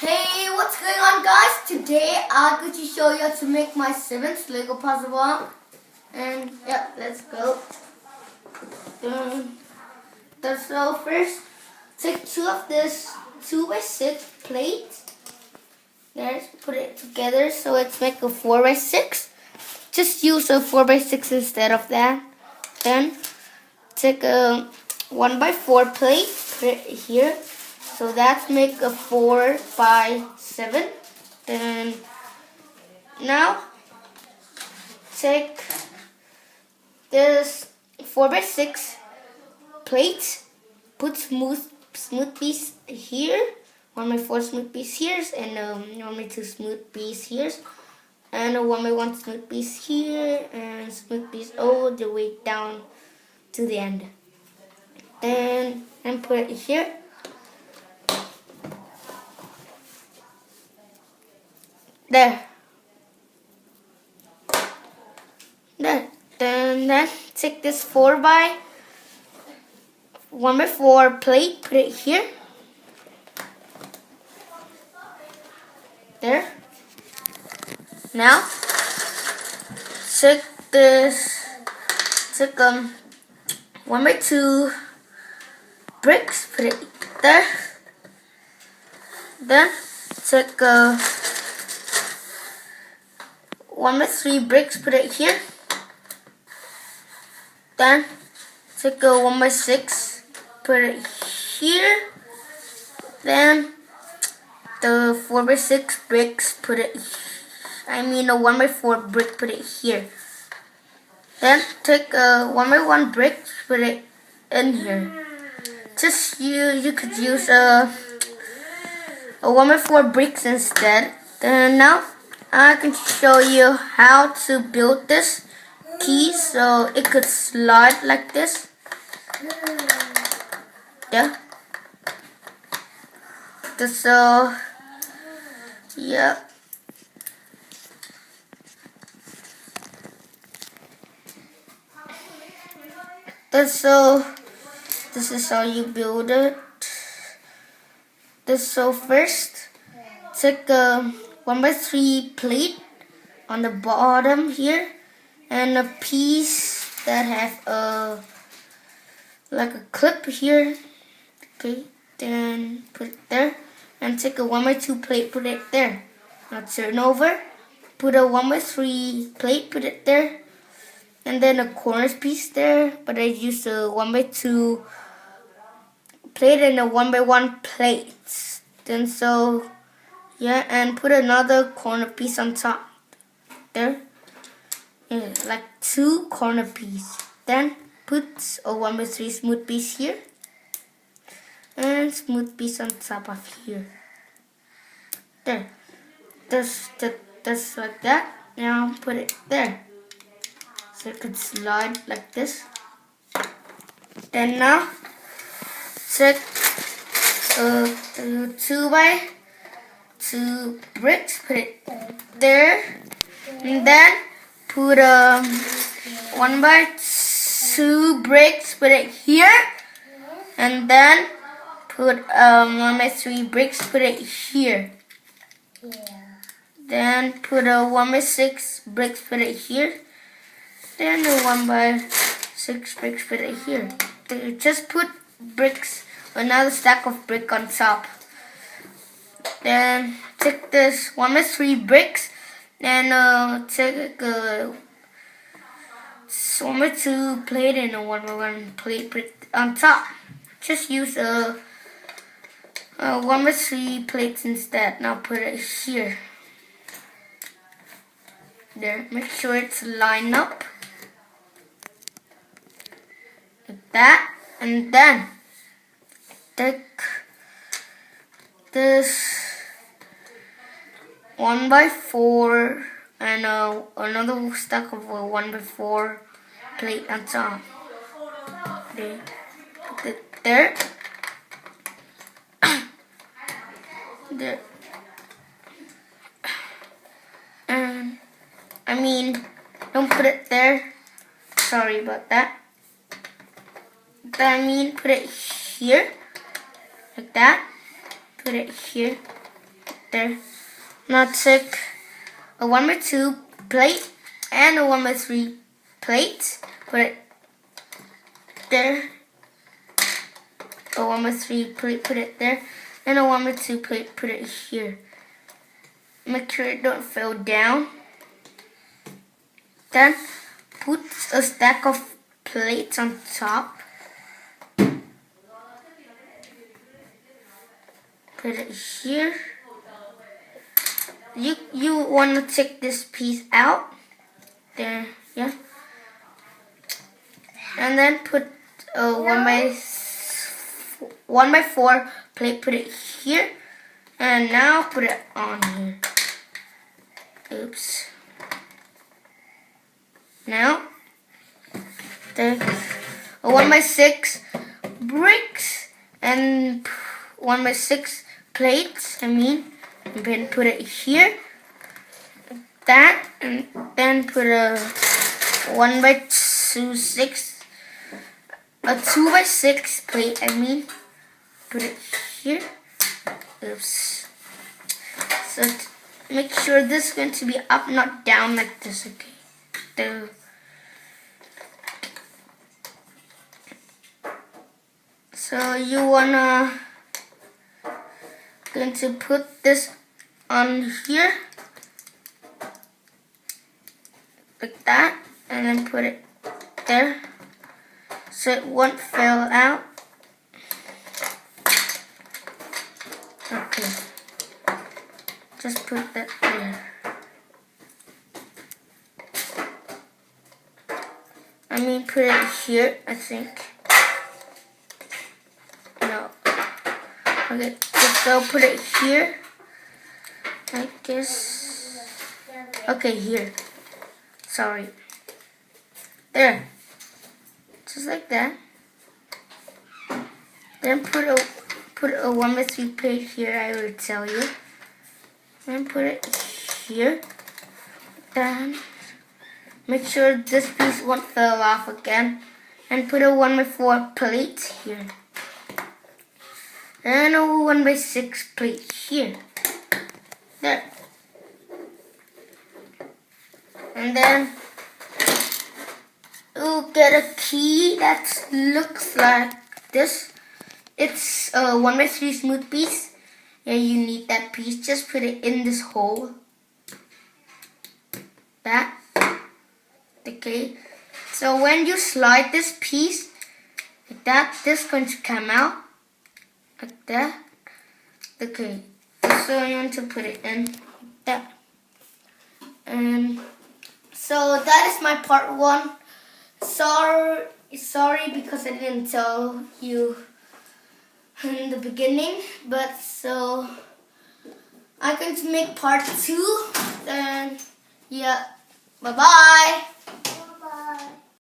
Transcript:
Hey, what's going on, guys? Today I'm going to show you how to make my 7th Lego puzzle block. And yeah, let's go. So first, take two of this 2x6 plates. There's put it together so it's make a 4x6. Just use a 4x6 instead of that. Then take a 1x4 plate, put it here. So that's make a 4x7. Then now take this 4x6 plate, put smooth piece here, 1x4 smooth piece here, and 1x2 smooth piece here, and a 1x1 smooth piece here, and smooth piece all the way down to the end. Then put it here. There. Then take this 1x4 plate, put it here. There. Now take 1x2 bricks, put it there. Then take 1x3 bricks, put it here. Then take a 1x6, put it here. Then the 4x6 bricks, put it, a 1x4 brick, put it here. Then take a 1x1 brick, put it in here. Just you could use a 1x4 bricks instead. Then now I can show you how to build this key so it could slide like this. Yeah. So yeah. This is how you build it. So first take a 1x3 plate on the bottom here and a piece that has like a clip here. Okay, then put it there and take a 1x2 plate, put it there. Now turn over, put a 1x3 plate, put it there, and then a corner piece there, but I used a 1x2 plate and a 1x1 plate. Then yeah, and put another corner piece on top there. Yeah, like 2 corner piece. Then put a 1x3 smooth piece here and smooth piece on top of here. There. Just like that. Now put it there. So it could slide like this. Then now take 2x2 bricks, put it there, and then put 1x2 bricks, put it here, and then put 1x3 bricks, put it here. Then put a 1x6 bricks, put it here. Then a 1x6 bricks, put it here. Just put bricks, another stack of brick on top. Then take this 1x3 bricks and take a 1x2 plate and a 1x1 plate, put it on top. Just use a 1x3 plates instead. Now put it here. There, make sure it's lined up like that, and then take this 1x4 and another stack of a 1x4 plate on top. Okay, put it there. There. And don't put it there. Sorry about that. Put it here like that. Put it here there. Now take a 1x2 plate and a 1x3 plate. Put it there. A 1x3 plate, put it there. And a 1x2 plate, put it here. Make sure it don't fall down. Then put a stack of plates on top. Put it here. You want to take this piece out. There, yeah. And then put a 1x4 plate, put it here. And now put it on here. Oops. Now, take a 1x6 bricks and 1x6 plates, and then put it here. That, and then put a 2x6 plate, put it here. Oops. So make sure this is going to be up, not down like this, okay? So you going to put this on here like that, and then put it there so it won't fall out. Okay, just put that there. Put it here, I think. No. Okay, just go put it here. I guess. Okay, here. Sorry. There. Just like that. Then put a 1x3 plate here, I will tell you. Then put it here. Then make sure this piece won't fall off again. And put a 1x4 plate here. And a 1x6 plate here. There. And then you'll get a key that looks like this. It's a 1x3 smooth piece. Yeah, you need that piece. Just put it in this hole. That. Okay. So when you slide this piece like that, this is going to come out like that. Okay. So you want to put it in like that. And so that is my part 1. Sorry because I didn't tell you in the beginning, but so I'm going to make part 2. Then yeah, bye bye.